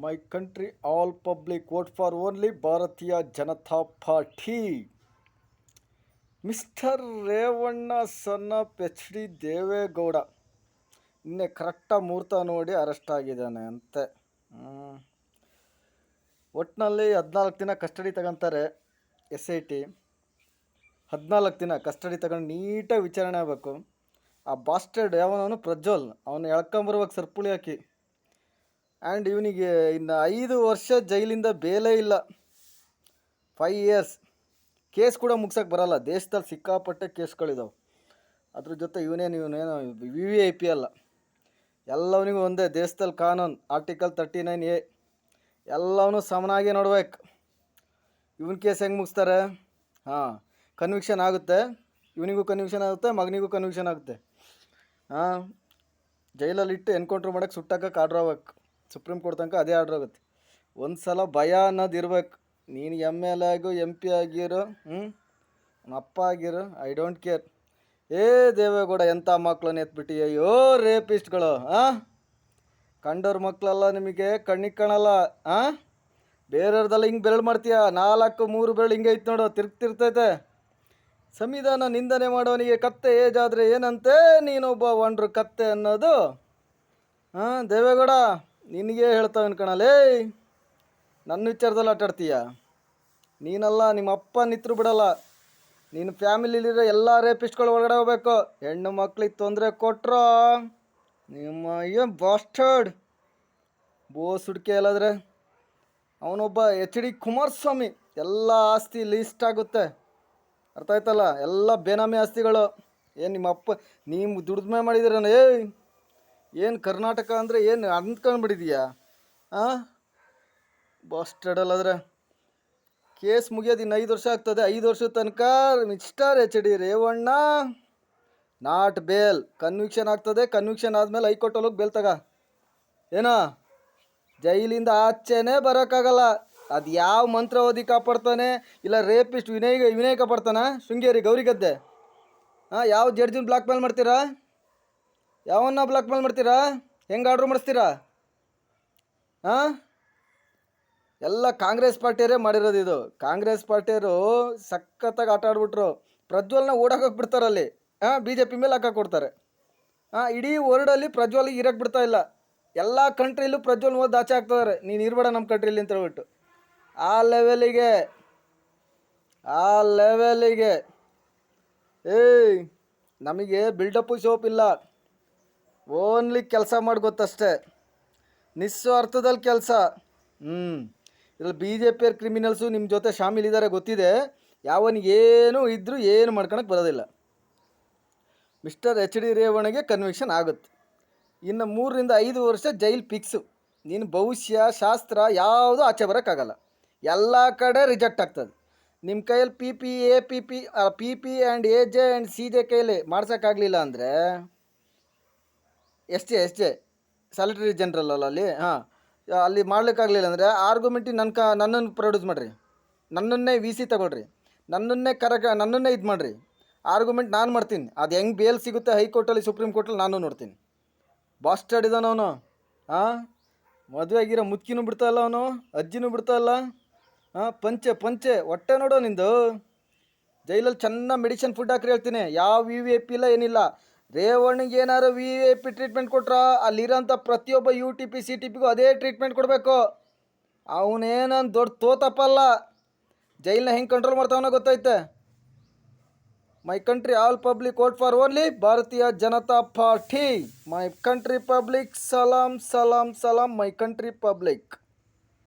My country all public vote for only Bharatiya Janata party. Mister Revanna son of H D Deve Gowda ನಿನ್ನೆ ಕರೆಕ್ಟಾಗಿ ಮುಹೂರ್ತ ನೋಡಿ arrest ಆಗಿದ್ದಾನೆ ಅಂತೆ. ಒಟ್ಟಿನಲ್ಲಿ 14 ದಿನ ಕಸ್ಟಡಿ ತಗೊಂತಾರೆ SIT. 14 ದಿನ ಕಸ್ಟಡಿ ತಗೊಂಡು ನೀಟಾಗಿ ವಿಚಾರಣೆ ಆಗಬೇಕು. ಆ ಬಾಸ್ಟರ್ಡ್ ಯಾವನವನು ಪ್ರಜ್ವಲ್ ಅವನು ಎಳ್ಕೊಂಬರ್ಬೇಕು ಸರ್ಪುಳಿ ಹಾಕಿ. ಆ್ಯಂಡ್ ಇವನಿಗೆ ಇನ್ನು 5 ವರ್ಷ ಜೈಲಿಂದ ಬೇಲೇ ಇಲ್ಲ. 5 years ಕೇಸ್ ಕೂಡ ಮುಗ್ಸೋಕ್ಕೆ ಬರಲ್ಲ. ದೇಶದಲ್ಲಿ ಸಿಕ್ಕಾಪಟ್ಟೆ ಕೇಸ್ಗಳಿದಾವೆ. ಅದ್ರ ಜೊತೆ ಇವನೇನು VVIP ಅಲ್ಲ, ಎಲ್ಲವನಿಗೂ ಒಂದೇ ದೇಶದಲ್ಲಿ ಕಾನೂನು. ಆರ್ಟಿಕಲ್ 39A ಎಲ್ಲವನ್ನೂ ಸಮನಾಗಿ ನೋಡ್ಬೇಕು. ಇವನ ಕೇಸ್ ಹೆಂಗೆ ಮುಗಿಸ್ತಾರೆ? ಕನ್ವಿಕ್ಷನ್ ಆಗುತ್ತೆ, ಇವನಿಗೂ ಕನ್ವಿಕ್ಷನ್ ಆಗುತ್ತೆ, ಮಗನಿಗೂ ಕನ್ವಿಕ್ಷನ್ ಆಗುತ್ತೆ. ಜೈಲಲ್ಲಿಟ್ಟು ಎನ್ಕೌಂಟ್ರ್ ಮಾಡೋಕ್ಕೆ ಸುಟ್ಟಾಕಕ್ಕೆ ಆರ್ಡ್ರ್ ಆಗ್ಬೇಕು. ಸುಪ್ರೀಂ ಕೋರ್ಟ್ ತನಕ ಅದೇ ಆರ್ಡ್ರ್ ಆಗುತ್ತೆ. ಒಂದು ಸಲ ಭಯ ಅನ್ನೋದು ಇರಬೇಕು. ನೀನು MLA ಆಗು, MP ಆಗಿರೋ, ಅಪ್ಪ ಆಗಿರೋ, ಐ ಡೋಂಟ್ ಕೇರ್. ದೇವೇಗೌಡ ಎಂಥ ಮಕ್ಕಳನ್ನ ಎತ್ಬಿಟ್ಟು ಅಯ್ಯೋ ರೇಪಿಸ್ಟ್ಗಳು. ಕಂಡವ್ರ ಮಕ್ಕಳೆಲ್ಲ ನಿಮಗೆ ಕಣ್ಣಿಗೆ ಕಾಣಲ್ಲ. ಬೇರೆಯವ್ರದೆಲ್ಲ ಹಿಂಗೆ ಬೆರಳು ಮಾಡ್ತೀಯ. 4-3 ಬೆರಳು ಹಿಂಗೆ ಐತೆ ನೋಡು, ತಿರ್ಗ್ತಿರ್ತೈತೆ. ಸಂವಿಧಾನ ನಿಂದನೆ ಮಾಡೋನಿಗೆ ಕತ್ತೆ ಏಜಾದರೆ ಏನಂತೆ, ನೀನೊಬ್ಬ ಒಂಡ್ರು ಕತ್ತೆ ಅನ್ನೋದು. ದೇವೇಗೌಡ ನಿನಗೆ ಹೇಳ್ತಾವೆ ಕಣಲೇ. ನನ್ನ ವಿಚಾರದಲ್ಲಿ ಆಟಾಡ್ತೀಯ ನೀನಲ್ಲ, ನಿಮ್ಮ ಅಪ್ಪ ನಿತ್ರು ಬಿಡಲ್ಲ. ನೀನು ಫ್ಯಾಮಿಲಿಲಿರೋ ಎಲ್ಲ ರೇಪಿಸ್ಟ್ಗಳು ಒಳಗಡೆ ಹೋಗ್ಬೇಕು. ಹೆಣ್ಣು ಮಕ್ಳಿಗೆ ತೊಂದರೆ ಕೊಟ್ರೋ ನಿಮ್ಮ ಬಾಸ್ಟರ್ಡ್ ಬೋಸ್ ಹುಡ್ಕೆ ಎಲ್ಲಾದ್ರೆ ಅವನೊಬ್ಬ HD ಕುಮಾರಸ್ವಾಮಿ. ಎಲ್ಲ ಆಸ್ತಿ ಲೀಸ್ಟ್ ಆಗುತ್ತೆ, ಅರ್ಥ ಆಯ್ತಲ್ಲ? ಎಲ್ಲ ಬೇನಾಮಿ ಆಸ್ತಿಗಳು. ಏನು ನಿಮ್ಮ ಅಪ್ಪ ನೀವು ದುಡಿಮೆ ಮಾಡಿದಿರ? ಏನು ಕರ್ನಾಟಕ ಅಂದರೆ ಏನು ಅಂದ್ಕೊಂಡ್ಬಿಟ್ಟಿದೀಯಾ? ಬಾಸ್ಟರ್ಡಲ್ಲಾದ್ರೆ ಕೇಸ್ ಮುಗಿಯೋದು ಇನ್ನು 5 ವರ್ಷ ಆಗ್ತದೆ. 5 ವರ್ಷದ ತನಕ mister HD Revanna not bail. Conviction ಆಗ್ತದೆ. ಕನ್ವಿಕ್ಷನ್ ಆದಮೇಲೆ ಹೈಕೋರ್ಟಲ್ಲಿ ಹೋಗಿ ಬೇಲ್ ತಗ. ಏನೋ ಜೈಲಿಂದ ಆಚೆನೇ ಬರೋಕ್ಕಾಗಲ್ಲ. ಅದು ಯಾವ ಮಂತ್ರ ಓದಿ ಕಾಪಾಡ್ತಾನೆ? ಇಲ್ಲ ರೇಪಿಸ್ಟ್ ವಿನಯ್ ಕಾಪಾಡ್ತಾನ? ಶೃಂಗೇರಿ ಗೌರಿಗದ್ದೆ ಯಾವ ಜಡ್ಜಿನ ಬ್ಲಾಕ್ ಮೇಲ್ ಮಾಡ್ತೀರಾ? ಯಾವನ್ನ ಬ್ಲಾಕ್ ಮೇಲ್ ಮಾಡ್ತೀರಾ? ಹೆಂಗೆ ಆರ್ಡ್ರ್ ಮಾಡಿಸ್ತೀರಾ? ಎಲ್ಲ ಕಾಂಗ್ರೆಸ್ ಪಾರ್ಟಿಯವರೇ ಮಾಡಿರೋದು ಇದು. ಕಾಂಗ್ರೆಸ್ ಪಾರ್ಟಿಯವರು ಸಖತ್ತಾಗಿ ಆಟ ಆಡ್ಬಿಟ್ರು. ಪ್ರಜ್ವಲ್ನ ಓಡಾಕೋಕೆ ಬಿಡ್ತಾರಲ್ಲಿ. BJP ಮೇಲೆ ಹಾಕೊಡ್ತಾರೆ. ಇಡೀ ವರ್ಲ್ಡಲ್ಲಿ ಪ್ರಜ್ವಲ್ಗೆ ಇರಕ್ಕೆ ಬಿಡ್ತಾ ಇಲ್ಲ. ಎಲ್ಲ ಕಂಟ್ರಿಲೂ ಪ್ರಜ್ವಲ್ ಓದಿ ಆಚೆ ಆಗ್ತಿದ್ದಾರೆ. ನೀನು ಇರಬೇಡ ನಮ್ಮ ಕಂಟ್ರಿಲಿ ಅಂತ ಹೇಳ್ಬಿಟ್ಟು. ಆ ಲೆವೆಲಿಗೆ ನಮಗೆ ಬಿಲ್ಡಪ್ಪು ಶೋಪ್ ಇಲ್ಲ. ಓನ್ಲಿ ಕೆಲಸ ಮಾಡಿ ಗೊತ್ತಷ್ಟೇ, ನಿಸ್ವಾರ್ಥದಲ್ಲಿ ಕೆಲಸ. ಇದ್ರಲ್ಲಿ BJP ಕ್ರಿಮಿನಲ್ಸು ನಿಮ್ಮ ಜೊತೆ ಶಾಮೀಲಿದ್ದಾರೆ ಗೊತ್ತಿದೆ. ಯಾವನಿಗೇನು ಇದ್ದರೂ ಏನು ಮಾಡ್ಕೊಳಕ್ಕೆ ಬರೋದಿಲ್ಲ. ಮಿಸ್ಟರ್ HD ರೇವಣ್ಣಗೆ ಕನ್ವಿಕ್ಷನ್ ಆಗುತ್ತೆ. ಇನ್ನು 3-5 ವರ್ಷ ಜೈಲ್ ಫಿಕ್ಸು. ನೀನು ಭವಿಷ್ಯ ಶಾಸ್ತ್ರ ಯಾವುದೂ ಆಚೆ ಬರೋಕ್ಕಾಗಲ್ಲ. ಎಲ್ಲ ಕಡೆ ರಿಜೆಕ್ಟ್ ಆಗ್ತದೆ. ನಿಮ್ಮ ಕೈಯಲ್ಲಿ PP and AJ and CJ ಕೈಯಲ್ಲಿ ಮಾಡ್ಸೋಕ್ಕಾಗಲಿಲ್ಲ ಅಂದರೆ SJ ಸಾಲಿಟರಿ ಜನರಲ್ ಅಲ್ಲ ಅಲ್ಲಿ. ಅಲ್ಲಿ ಮಾಡ್ಲಿಕ್ಕಾಗಲಿಲ್ಲ ಅಂದರೆ ಆರ್ಗ್ಯುಮೆಂಟಿಗೆ ನನ್ನನ್ನು ಪ್ರೊಡ್ಯೂಸ್ ಮಾಡಿರಿ, ನನ್ನನ್ನೇ VC ತಗೊಳ್ರಿ, ನನ್ನನ್ನೇ ಇದು ಮಾಡಿರಿ. ಆರ್ಗ್ಯುಮೆಂಟ್ ನಾನು ಮಾಡ್ತೀನಿ. ಅದು ಹೆಂಗೆ ಬೇಲ್ ಸಿಗುತ್ತೆ ಹೈಕೋರ್ಟಲ್ಲಿ, ಸುಪ್ರೀಂ ಕೋರ್ಟಲ್ಲಿ ನಾನು ನೋಡ್ತೀನಿ. ಬಾಸ್ಟರ್ಡ್ ಇದ್ದಾನವನು. ಮದುವೆ ಆಗಿರೋ ಮುದುಕಿನೂ ಬಿಡ್ತಾ ಇಲ್ಲ ಅವನು, ಅಜ್ಜಿನೂ ಬಿಡ್ತಾ ಇಲ್ಲ. ಪಂಚೆ ಹೊಟ್ಟೆ ನೋಡೋ ನಿಂದು. ಜೈಲಲ್ಲಿ ಚೆನ್ನಾಗಿ ಮೆಡಿಸಿನ್ ಫುಡ್ ಹಾಕ್ರಿ ಹೇಳ್ತೀನಿ. ಯಾವ VVIP ಇಲ್ಲ, ಏನಿಲ್ಲ. ರೇವಣ್ಣಿಗೆ ಏನಾರು VVIP ಟ್ರೀಟ್ಮೆಂಟ್ ಕೊಟ್ರಾ ಅಲ್ಲಿರೋಂಥ ಪ್ರತಿಯೊಬ್ಬ UTP CTPಗೂ ಅದೇ ಟ್ರೀಟ್ಮೆಂಟ್ ಕೊಡಬೇಕು. ಅವನೇನಂದು ದೊಡ್ಡ ತೋತಪ್ಪಲ್ಲ. ಜೈಲನ್ನ ಹೆಂಗೆ ಕಂಟ್ರೋಲ್ ಮಾಡ್ತಾವನೋ ಗೊತ್ತೈತೆ. My country all public vote for only Bharatiya Janata Party. My country public ಸಲಾಂ ಸಲಾಂ ಸಲಾಂ. My country public.